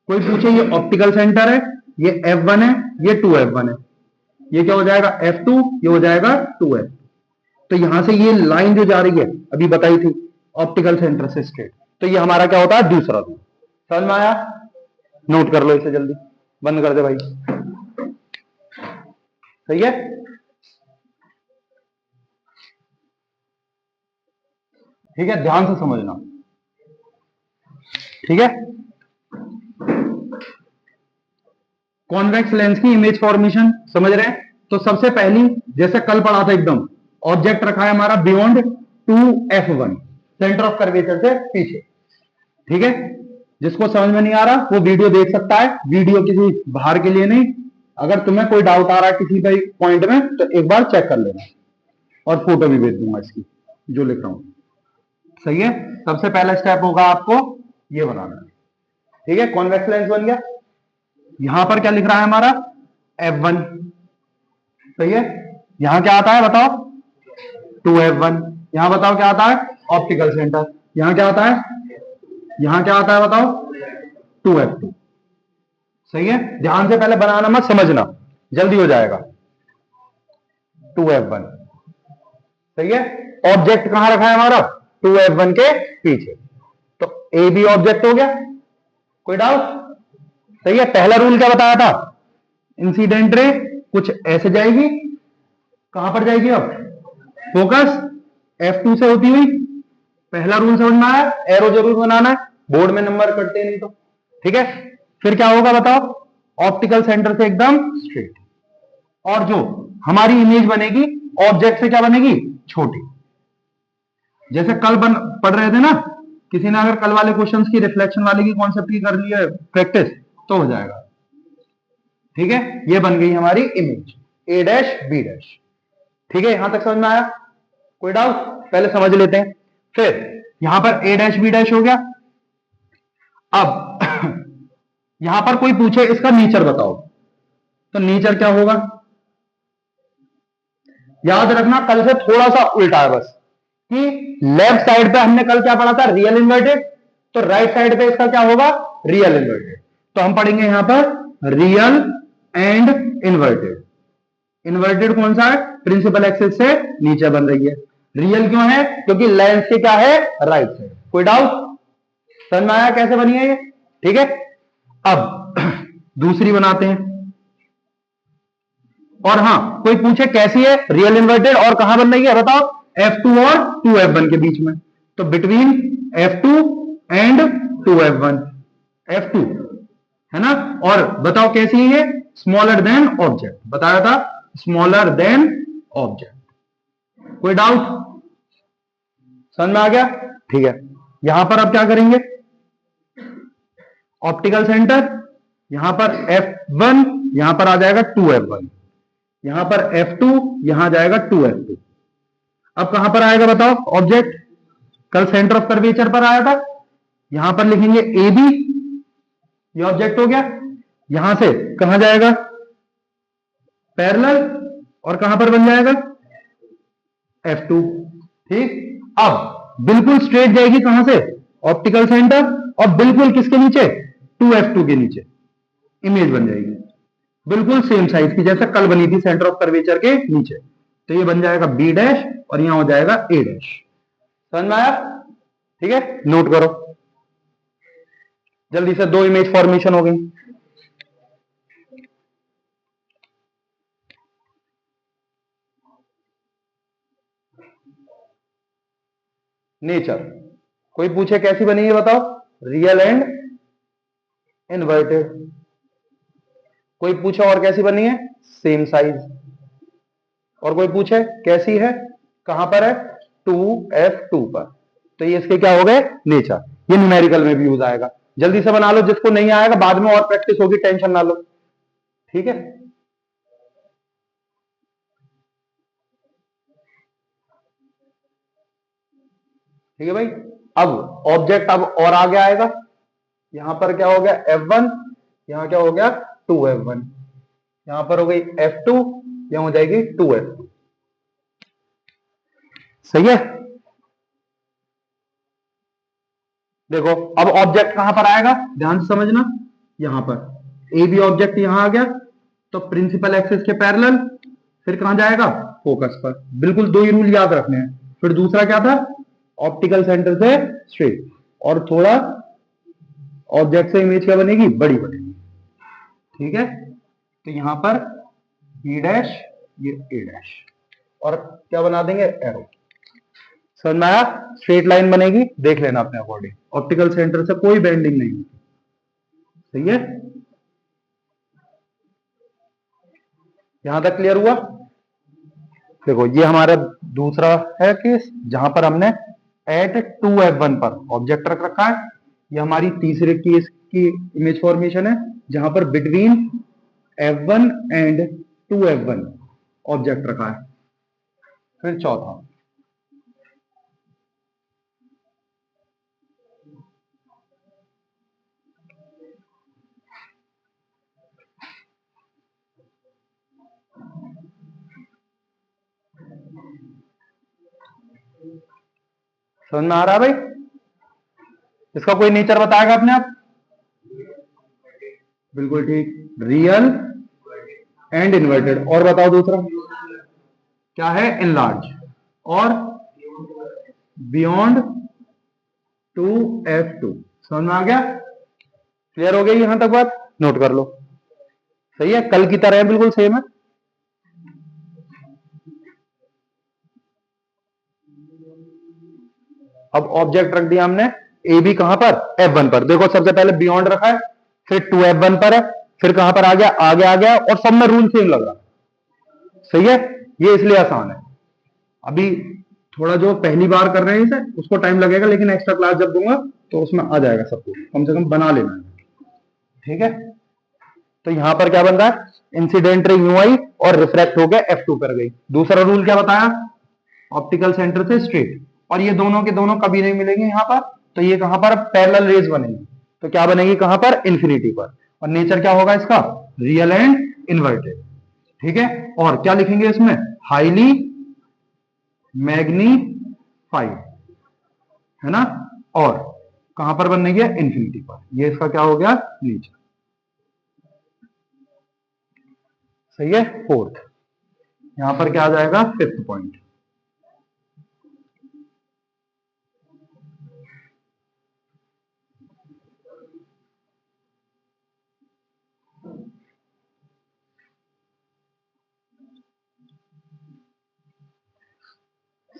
A: कोई पूछे ये ऑप्टिकल सेंटर है, ये F1 है, ये 2F1 है, ये क्या हो जाएगा F2, ये हो जाएगा 2F। तो यहां से ये लाइन जो जा रही है अभी बताई थी ऑप्टिकल सेंटर से स्ट्रेट, तो ये हमारा क्या होता है दूसरा रूल। समझ में आया, नोट कर लो इसे जल्दी, बंद कर दे भाई। सही है, ठीक है, ध्यान से समझना। ठीक है, कॉन्वेक्स लेंस की इमेज फॉर्मेशन समझ रहे हैं। तो सबसे पहली, जैसे कल पढ़ा था एकदम, ऑब्जेक्ट रखा है हमारा beyond 2F1, centre of curvature से पीछे। ठीक है, जिसको समझ में नहीं आ रहा वो वीडियो देख सकता है, वीडियो किसी बाहर के लिए नहीं। अगर तुम्हें कोई डाउट आ रहा है किसी भी पॉइंट में तो एक बार चेक कर लेना, और फोटो भी भेज दूंगा इसकी जो लिख रहा हूं। सही है, सबसे पहला स्टेप होगा आपको ये बनाना। ठीक है, कॉन्वेक्स लेंस बन गया। यहां पर क्या लिख रहा है हमारा F1। सही है, यहां क्या आता है बताओ 2F1। यहां बताओ क्या आता है ऑप्टिकल सेंटर। यहां क्या आता है, यहां क्या आता है बताओ 2F2। सही है, ध्यान से पहले बनाना मत, समझना जल्दी हो जाएगा। 2F1। सही है, ऑब्जेक्ट कहां रखा है हमारा 2F1 के पीछे, तो ए बी ऑब्जेक्ट हो गया। कोई डाउट। सही है, पहला रूल क्या बताया था, इंसिडेंट रे कुछ ऐसे जाएगी, कहां पर जाएगी अब फोकस F2 से होती हुई। पहला रूल समझ में आया, एरो जरूर बनाना है, बोर्ड में नंबर कटते नहीं तो। ठीक है, फिर क्या होगा बताओ, ऑप्टिकल सेंटर से एकदम स्ट्रेट, और जो हमारी इमेज बनेगी ऑब्जेक्ट से क्या बनेगी छोटी। जैसे कल पढ़ रहे थे ना, किसी ने अगर कल वाले क्वेश्चंस की रिफ्लेक्शन वाले की कॉन्सेप्ट की कर ली है प्रैक्टिस तो हो जाएगा। ठीक है, ये बन गई हमारी image A dash B dash. ठीक है, यहां तक समझ में आया, कोई डाउट, पहले समझ लेते हैं। फिर यहां पर A डैश B डैश हो गया। अब यहां पर कोई पूछे इसका नेचर बताओ, तो नेचर क्या होगा, याद रखना कल से थोड़ा सा उल्टा है बस, कि लेफ्ट साइड पे हमने कल क्या पढ़ा था रियल इन्वर्टेड, तो राइट साइड पे इसका क्या होगा रियल इन्वर्टेड। तो हम पढ़ेंगे यहां पर रियल एंड इन्वर्टेड। इन्वर्टेड कौन सा है, प्रिंसिपल एक्सिस से नीचे बन रही है। रियल क्यों है, क्योंकि लेंस के क्या है राइट साइड। कोई डाउट, समझ में आया कैसे बनी है ये। ठीक है, अब दूसरी बनाते हैं। और हाँ, कोई पूछे कैसी है रियल इन्वर्टेड और कहां बन रही है बताओ F2 और 2F1 के बीच में, तो between F2 and 2F1, F2 है ना। और बताओ कैसी है, स्मॉलर देन ऑब्जेक्ट, बताया था स्मॉलर देन ऑब्जेक्ट। कोई डाउट, समझ में आ गया। ठीक है, यहां पर अब क्या करेंगे, ऑप्टिकल सेंटर, यहां पर F1, यहां पर आ जाएगा 2F1, यहां पर F2, यहां जाएगा 2F2। अब कहां पर आएगा बताओ ऑब्जेक्ट, कल सेंटर ऑफ कर्वेचर पर आया था, यहां पर लिखेंगे AB, ये ऑब्जेक्ट हो गया। यहां से कहां जाएगा पैरेलल, और कहां पर बन जाएगा F2। ठीक, अब बिल्कुल स्ट्रेट जाएगी कहां से ऑप्टिकल सेंटर, और बिल्कुल किसके नीचे 2F2 के नीचे इमेज बन जाएगी, बिल्कुल सेम साइज की जैसा कल बनी थी सेंटर ऑफ कर्वेचर के नीचे। तो ये बन जाएगा B डैश और यहां हो जाएगा A डैश। समझ में आया। ठीक है, नोट करो जल्दी से, दो इमेज फॉर्मेशन हो गई। नेचर, कोई पूछे कैसी बनी है बताओ रियल एंड इन्वर्टेड। कोई पूछे और कैसी बनी है सेम साइज, और कोई पूछे कैसी है कहां पर है 2F2 पर, तो ये इसके क्या हो गए नेचर। ये न्यूमेरिकल में भी यूज आएगा, जल्दी से बना लो, जिसको नहीं आएगा बाद में और प्रैक्टिस होगी, टेंशन ना लो। ठीक है, ठीक है भाई। अब ऑब्जेक्ट अब और आगे आएगा, यहां पर क्या हो गया F1, यहां क्या हो गया 2F1, यहां पर हो गई F2, यहां हो जाएगी 2F2। सही है। देखो अब ऑब्जेक्ट कहां पर आएगा, ध्यान से समझना, यहां पर ए बी ऑब्जेक्ट यहां आ गया, तो प्रिंसिपल एक्सिस के पैरेलल, फिर कहां जाएगा फोकस पर। बिल्कुल दो ही रूल याद रखने हैं। फिर दूसरा क्या था, ऑप्टिकल सेंटर से स्ट्रेट, और थोड़ा ऑब्जेक्ट से इमेज क्या बनेगी, बड़ी बनेगी। ठीक है, तो यहां पर बी डैश, ये ए डैश, और क्या बना देंगे एरो। समझ में आया, स्ट्रेट लाइन बनेगी, देख लेना अपने अकॉर्डिंग, ऑप्टिकल सेंटर से कोई बेंडिंग नहीं होती। सही है, यहां तक क्लियर हुआ। देखो ये हमारा दूसरा है केस, जहां पर हमने एट 2F1 पर ऑब्जेक्ट रख रखा है। ये हमारी तीसरे केस की इमेज फॉर्मेशन है, जहां पर between F1 and 2F1 object रखा है। फिर चौथा, समझ में आ रहा है भाई, इसका कोई नेचर बताएगा अपने आप। बिल्कुल ठीक, रियल एंड इन्वर्टेड। और बताओ दूसरा क्या है, इनलार्ज, और बियॉन्ड 2F2। समझ में आ गया, क्लियर हो गई यहां तक बात, नोट कर लो। सही है, कल की तरह है, बिल्कुल सेम है। अब ऑब्जेक्ट रख दिया हमने ए बी कहां पर, F1 पर। देखो सबसे पहले बियॉन्ड रखा है, फिर 2F1 पर है, फिर कहां पर आ गया, आगे आ गया, और सब में रूल सेम लग रहा है। सही है, ये इसलिए आसान है। अभी थोड़ा जो पहली बार कर रहे हैं इसे, उसको टाइम लगेगा, लेकिन एक्स्ट्रा क्लास जब दूंगा तो उसमें आ जाएगा सब कुछ, कम से कम बना लेना है। ठीक है, तो यहां पर क्या बन रहा है, इंसिडेंट रे यूं आई और रिफ्रैक्ट हो गया F2 पर गई। दूसरा रूल क्या बताया, ऑप्टिकल सेंटर से स्ट्रेट, और ये दोनों के दोनों कभी नहीं मिलेंगे यहां पर, तो ये कहां पर पैरेलल रेज बनेगी, तो क्या बनेगी कहां पर, इन्फिनिटी पर। और नेचर क्या होगा इसका, रियल एंड इन्वर्टेड। ठीक है, और क्या लिखेंगे इसमें, हाईली मैग्नीफाइड, है ना, और कहां पर बनेगी, इन्फिनिटी पर। ये इसका क्या हो गया, नेचर। सही है, फोर्थ, यहां पर क्या आ जाएगा, फिफ्थ पॉइंट।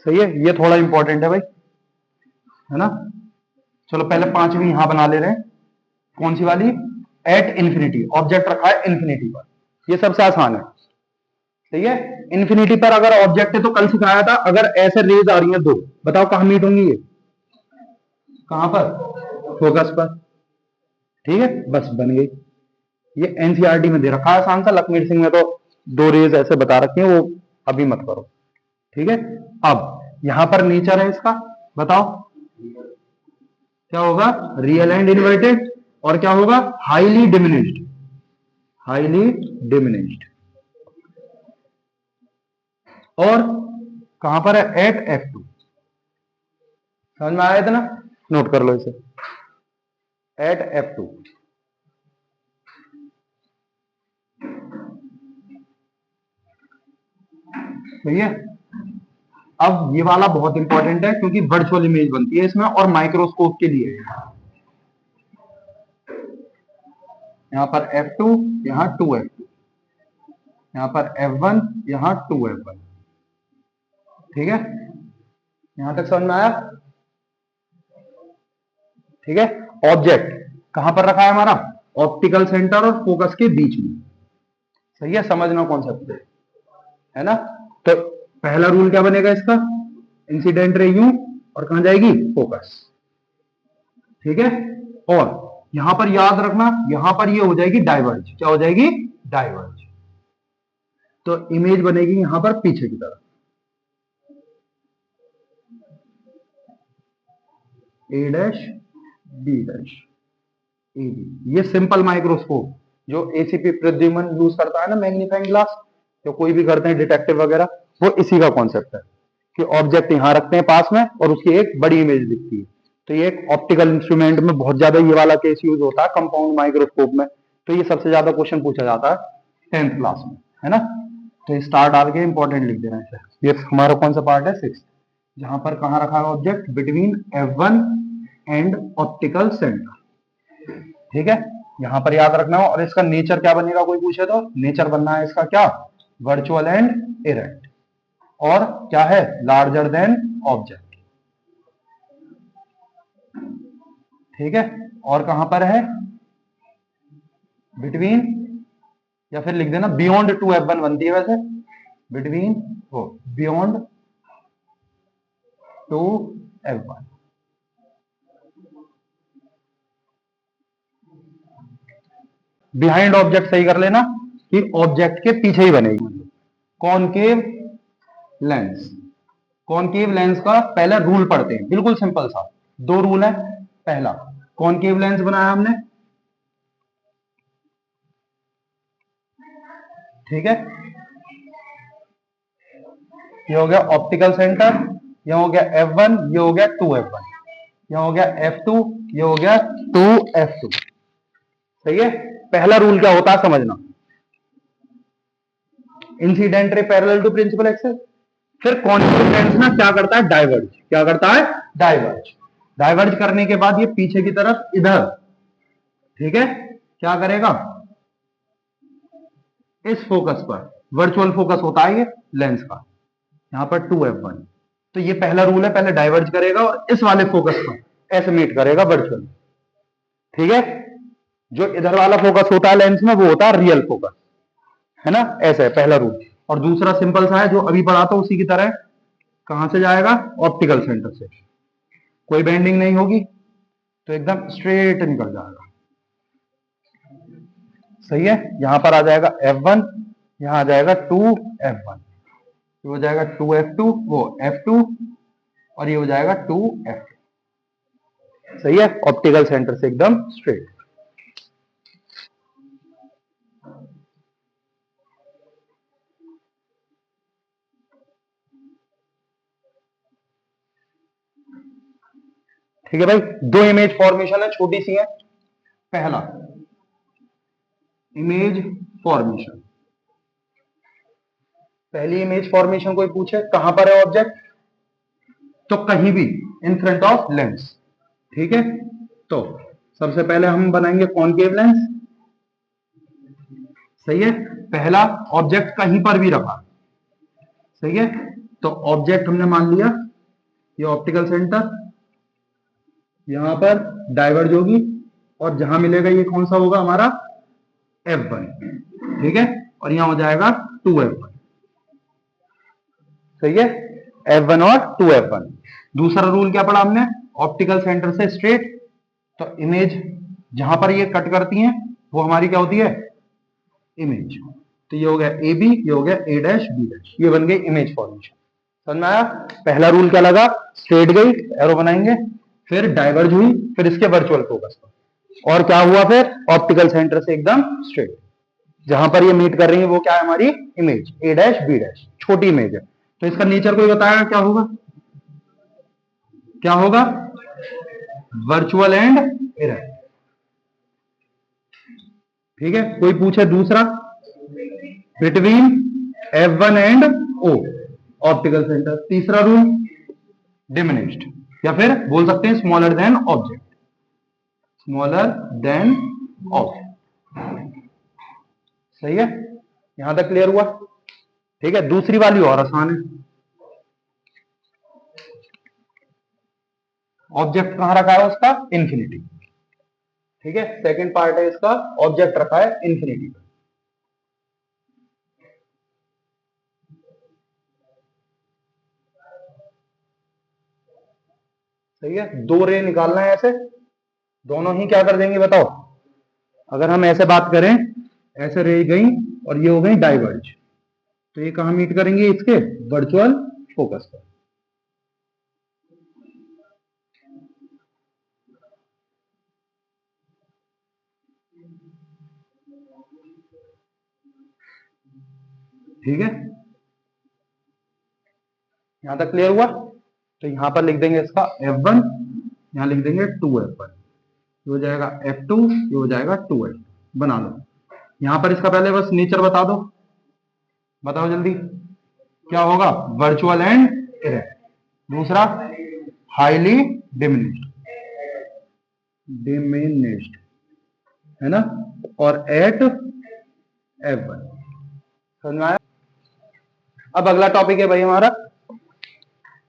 A: सही है, ये थोड़ा इंपॉर्टेंट है भाई, है ना। चलो पहले पांचवी यहां बना ले रहे हैं, कौन सी वाली, एट इंफिनिटी, ऑब्जेक्ट रखा है इंफिनिटी पर, ये सबसे आसान है। सही है, इंफिनिटी पर अगर ऑब्जेक्ट है, तो कल सिखाया था, अगर ऐसे रेज आ रही है दो, बताओ कहां मीट होंगी ये, कहां पर, फोकस पर। ठीक है, बस बन गई। ये एनसीईआरटी में दे रखा है आसान सा, लखमीर सिंह में तो दो रेज ऐसे बता रखे हैं, वो अभी मत करो। ठीक है, अब यहां पर नेचर है इसका, बताओ क्या होगा, रियल एंड इन्वर्टेड, और क्या होगा, हाईली डिमिनिश्ड, हाईली डिमिनिश्ड, और कहां पर है, एट F2। समझ में आया इतना, नोट कर लो इसे, एट F2। सही है, अब ये वाला बहुत इंपॉर्टेंट है, क्योंकि वर्चुअल इमेज बनती है इसमें, और माइक्रोस्कोप के लिए है। यहां पर F2, यहां 2F2, यहां पर F1, यहां 2F1। ठीक है, यहां तक समझ में आया। ठीक है, ऑब्जेक्ट कहां पर रखा है हमारा, ऑप्टिकल सेंटर और फोकस के बीच में। सही है, समझना कॉन्सेप्ट है ना। तो पहला रूल क्या बनेगा इसका, इंसिडेंट रे यूं, और कहां जाएगी, फोकस। ठीक है, और यहां पर याद रखना, यहां पर ये हो जाएगी डाइवर्ज, क्या हो जाएगी, डाइवर्ज, तो इमेज बनेगी यहां पर पीछे की तरफ। A dash B dash A B. ये सिंपल माइक्रोस्कोप जो एसीपी प्रद्युमन यूज करता है ना, मैग्नीफाइंग ग्लास, जो कोई भी करते हैं डिटेक्टिव वगैरह, वो इसी का कॉन्सेप्ट है कि ऑब्जेक्ट यहां रखते हैं पास में और उसकी एक बड़ी इमेज दिखती है। तो ये एक ऑप्टिकल इंस्ट्रूमेंट में बहुत ज्यादा ये वाला केस यूज होता है, कंपाउंड माइक्रोस्कोप में। तो ये सबसे ज्यादा क्वेश्चन पूछा जाता है 10th क्लास में, है ना। तो स्टार डाल के इंपॉर्टेंट लिख देना है। ये हमारा कौन सा पार्ट है? 6, जहां पर कहां रखा है object? Between F1 and optical centre. ठीक है, यहां पर याद रखना हो। और इसका नेचर क्या बनेगा, कोई पूछे तो नेचर बनना है इसका क्या? Virtual and erect. और क्या है? Larger than object. ठीक है, और कहां पर है? बिटवीन, या फिर लिख देना बियॉन्ड 2F1 बनती है वैसे, बिटवीन हो बियॉन्ड 2F1। बिहाइंड ऑब्जेक्ट सही कर लेना कि ऑब्जेक्ट के पीछे ही बनेगी। कॉनकेव लेंस, कॉनकेव लेंस का पहले रूल पढ़ते हैं, बिल्कुल सिंपल सा। 2 रूल है। पहला, कॉनकेव लेंस बनाया हमने, ठीक है, ये हो गया ऑप्टिकल सेंटर, ये हो गया F1, ये हो गया 2F1, ये हो गया F2, ये हो गया 2F2। सही है। पहला रूल क्या होता है समझना, incident ray parallel to principal axis. फिर कॉन्केव लेंस ना क्या करता है? डाइवर्ज। क्या करता है? डाइवर्ज। डाइवर्ज करने के बाद ये पीछे की तरफ इधर, ठीक है, क्या करेगा? इस फोकस पर, वर्चुअल फोकस होता है ये लेंस का, यहां पर 2F1। तो ये पहला रूल है, पहले डाइवर्ज करेगा और इस वाले फोकस पर ऐसे मीट करेगा वर्चुअल। ठीक है, जो इधर वाला फोकस होता है लेंस में वो होता है रियल फोकस, है ना। ऐसा है पहला रूल। और दूसरा सिंपल सा है जो अभी पढ़ा था उसी की तरह, कहां से जाएगा? ऑप्टिकल सेंटर से। कोई बेंडिंग नहीं होगी तो एकदम स्ट्रेट निकल जाएगा। सही है, यहां पर आ जाएगा F1, यहां आ जाएगा 2F1, ये हो जाएगा 2F2, वो F2, और ये हो जाएगा 2F2। सही है, ऑप्टिकल सेंटर से एकदम स्ट्रेट। ठीक है भाई, 2 इमेज फॉर्मेशन है, छोटी सी है। पहला इमेज फॉर्मेशन, पहली इमेज फॉर्मेशन कोई पूछे कहां पर है ऑब्जेक्ट, तो कहीं भी इन फ्रंट ऑफ लेंस। ठीक है, तो सबसे पहले हम बनाएंगे कॉनकेव लेंस। सही है, पहला ऑब्जेक्ट कहीं पर भी रखा। सही है, तो ऑब्जेक्ट हमने मान लिया ये ऑप्टिकल सेंटर, यहां पर डाइवर्ज होगी और जहां मिलेगा ये कौन सा होगा हमारा? F1। ठीक है, और यहां हो जाएगा 2F1। सही है, F1 और 2F1। दूसरा रूल क्या पढ़ा हमने? ऑप्टिकल सेंटर से स्ट्रेट, तो इमेज जहां पर ये कट करती हैं वो हमारी क्या होती है? इमेज। तो ये हो गया ए बी, ये हो गया ए डैश बी डैश, ये बन गई इमेज फॉर्मेशन। समझ में आया? पहला रूल क्या लगा? स्ट्रेट गई, एरो बनाएंगे, फिर डाइवर्ज हुई, फिर इसके वर्चुअल फोकस पर, और क्या हुआ फिर? ऑप्टिकल सेंटर से एकदम स्ट्रेट, जहां पर ये मीट कर रही है वो क्या है? हमारी image A dash B dash, छोटी इमेज है। तो इसका नेचर कोई बताएगा क्या होगा? क्या होगा? Virtual and erect. ठीक है, कोई पूछे दूसरा, between F1 and O optical centre. तीसरा रूल डिमिनिश्ड, या फिर बोल सकते हैं smaller than object, smaller than object. सही है, यहां तक क्लियर हुआ? ठीक है, दूसरी वाली और आसान है। ऑब्जेक्ट कहां रखा है उसका? इन्फिनिटी। ठीक है, सेकंड पार्ट है इसका, ऑब्जेक्ट रखा है इन्फिनिटी पर। सही है, 2 रे निकालना है ऐसे, दोनों ही क्या कर देंगे बताओ? अगर हम ऐसे बात करें, ऐसे रे गई और ये हो गई डाइवर्ज, तो ये कहां मीट करेंगे? इसके वर्चुअल फोकस पर। ठीक है, यहां तक क्लियर हुआ? तो यहां पर लिख देंगे इसका F1, यहां लिख देंगे 2F1, ये हो जाएगा F2, ये हो जाएगा 2F, बना लो। यहां पर इसका पहले बस नेचर बता दो, बताओ जल्दी क्या होगा? Virtual and erect. दूसरा हाईली डिमिनिश्ड है ना, और एट F1। समझ में आया? अब अगला टॉपिक है भाई हमारा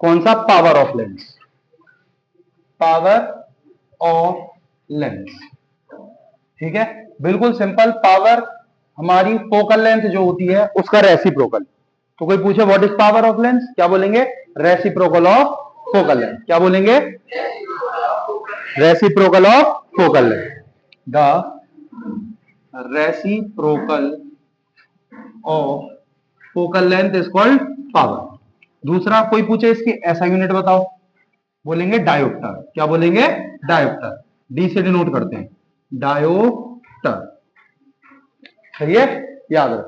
A: कौन सा? Power of lens. Power of lens, ठीक है, बिल्कुल सिंपल। पावर हमारी फोकल लेंथ जो होती है उसका रेसिप्रोकल। तो कोई पूछे what is power of lens, क्या बोलेंगे? Reciprocal of focal length. क्या बोलेंगे? Reciprocal of focal length. The reciprocal of focal length is called power. दूसरा कोई पूछे इसकी ऐसा यूनिट बताओ, बोलेंगे डायोप्टर। क्या बोलेंगे? डायोप्टर। डी से डिनोट करते हैं, डायोप्टर। सही है, याद रखो।